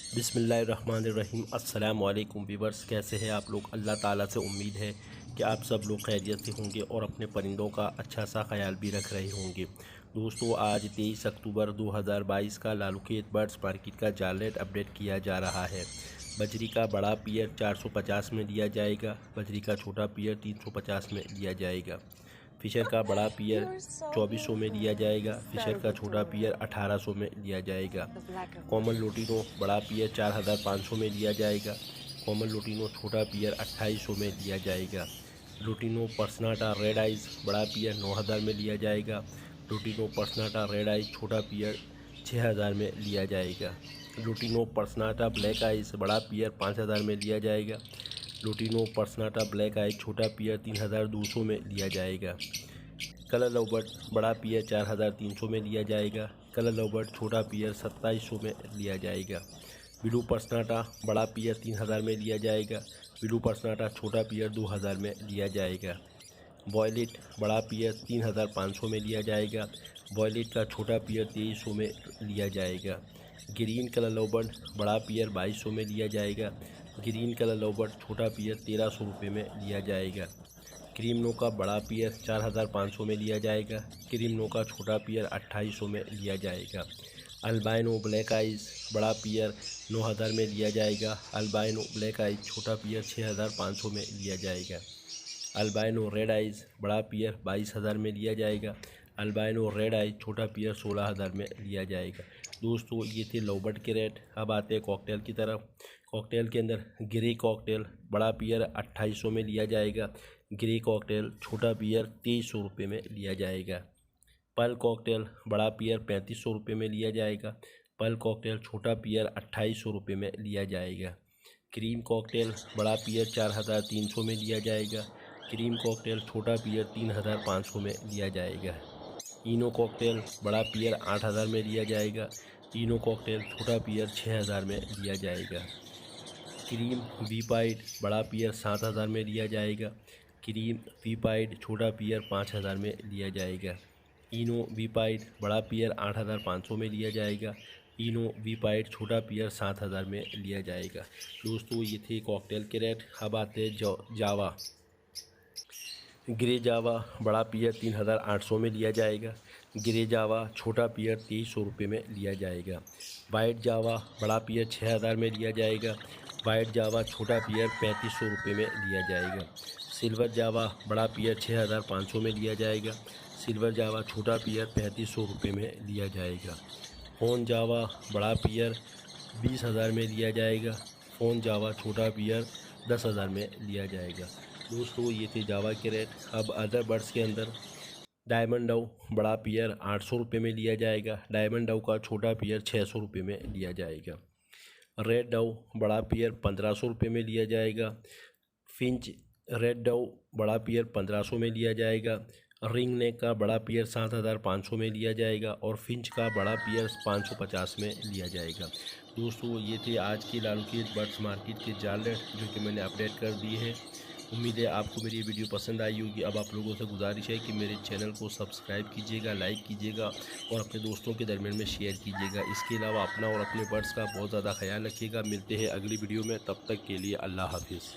बिस्मिल्लाहिर्रहमानिर्रहीम। अस्सलाम वालेकुम व्यूअर्स, कैसे हैं आप लोग। अल्लाह ताला से उम्मीद है कि आप सब लोग खैरियत से होंगे और अपने परिंदों का अच्छा सा ख्याल भी रख रहे होंगे। दोस्तों, आज 23 अक्टूबर 2022 का लालूखेत बर्ड्स मार्केट का जाल रेट अपडेट किया जा रहा है। बजरी का बड़ा पियर 450 में दिया जाएगा। बजरी का छोटा पियर 350 में दिया जाएगा। फ़िशर का बड़ा पियर 2400 में दिया जाएगा। फ़िशर का छोटा पियर 1800 में दिया जाएगा। कॉमन लोटिनो बड़ा पियर 4500 में दिया जाएगा। कॉमन लोटिनो छोटा पियर 2800 में दिया जाएगा। लोटिनो पर्सनाटा रेड आइज़ बड़ा पियर 9000 में लिया जाएगा। लोटिनो पर्सनाटा रेड आइज़ छोटा पियर 6000 में लिया जाएगा। लोटिनो पर्सनाटा ब्लैक आइज़ बड़ा पियर 5000 में लिया जाएगा। लोटिनो पर्सनाटा ब्लैक आइज़ छोटा पियर 3200 में लिया जाएगा। कलर लवबर्ड बड़ा पियर 4300 में लिया जाएगा। कलर लवबर्ड छोटा पियर 2700 में लिया जाएगा। ब्लू पर्सनाटा बड़ा पियर 3000 में लिया जाएगा। ब्लू पर्सनाटा छोटा पियर 2000 में लिया जाएगा। वॉयलेट बड़ा पियर 3500 में लिया जाएगा। वॉयलेट का छोटा पियर 2300 में लिया जाएगा। ग्रीन कलर लवबर्ड बड़ा पियर 2200 में लिया जाएगा। ग्रीन कलर लवबर्ड छोटा पियर 1300 रुपये में लिया जाएगा। क्रीम नो का बड़ा पियर 4500 में लिया जाएगा। क्रीम नो का छोटा पियर 2800 में लिया जाएगा। अल्बाइनो ब्लैक आइज़ बड़ा पियर 9000 में लिया जाएगा। अल्बाइनो ब्लैक आइज़ छोटा पियर 6500 में लिया जाएगा। अल्बाइनो रेड आइज़ बड़ा पियर 22000 में लिया जाएगा। अल्बाइनो रेड आइज़ छोटा पियर 16000 में लिया जाएगा। दोस्तों, ये थे लवबर्ड के रेट। अब आते हैं कॉकटेल की तरफ। कॉकटेल के अंदर ग्रे कॉकटेल बड़ा पियर 2800 में लिया जाएगा। ग्रे कॉकटेल छोटा पियर 2300 रुपये में लिया जाएगा। पर्ल कॉकटेल बड़ा पियर 3500 रुपये में लिया जाएगा। पर्ल कॉकटेल छोटा पियर 2800 रुपये में लिया जाएगा। क्रीम कॉकटेल बड़ा पियर 4300 में लिया जाएगा। क्रीम कॉकटेल छोटा पियर 3500 में लिया जाएगा। इनो कॉकटेल बड़ा पियर 8000 में लिया जाएगा। इनो कॉकटेल छोटा पियर 6000 में लिया जाएगा। क्रीम वीपाइड बड़ा पियर 7000 में लिया जाएगा। क्रीम वीपाइड छोटा पियर 5000 में लिया जाएगा। इनो वीपाइड बड़ा पियर 8500 में लिया जाएगा। इनो वीपाइड छोटा पियर 7000 में लिया जाएगा। दोस्तों, ये थे कॉकटेल के रेट। अब आते हैं जावा। ग्रे जावा बड़ा पियर 3800 में लिया जाएगा। ग्रे जावा छोटा पियर 2300 रुपये में लिया जाएगा। वाइट जावा बड़ा पियर 6000 में लिया जाएगा। वाइट जावा छोटा पियर 3500 रुपये में लिया जाएगा। सिल्वर जावा बड़ा पियर 6500 में लिया जाएगा। सिल्वर जावा छोटा पियर 3500 रुपये में लिया जाएगा। फ़ोन जावा बड़ा पियर 20000 में लिया जाएगा। फ़ोन जावा छोटा पियर 10000 में लिया जाएगा। दोस्तों, ये थे जावा के रेट। अब अदर बर्ड्स के अंदर डायमंड डव बड़ा पियर 800 रुपये में लिया जाएगा। डायमंड डव का छोटा पियर 600 रुपये में लिया जाएगा। रेड डव बड़ा पियर 1500 रुपये में लिया जाएगा। फिंच रेड डव बड़ा पियर 1500 में लिया जाएगा। रिंग नेक का बड़ा पियर 7500 में लिया जाएगा और फिंच का बड़ा पियर 550 में लिया जाएगा। दोस्तों, ये थे आज की लालूखेत बर्ड्स मार्केट के जाल रेट जो कि मैंने अपडेट कर दिए हैं। उम्मीद है आपको मेरी वीडियो पसंद आई होगी। अब आप लोगों से गुजारिश है कि मेरे चैनल को सब्सक्राइब कीजिएगा, लाइक कीजिएगा और अपने दोस्तों के दरमियान में शेयर कीजिएगा। इसके अलावा अपना और अपने बर्ड्स का बहुत ज़्यादा ख्याल रखिएगा। मिलते हैं अगली वीडियो में, तब तक के लिए अल्लाह हाफिज़।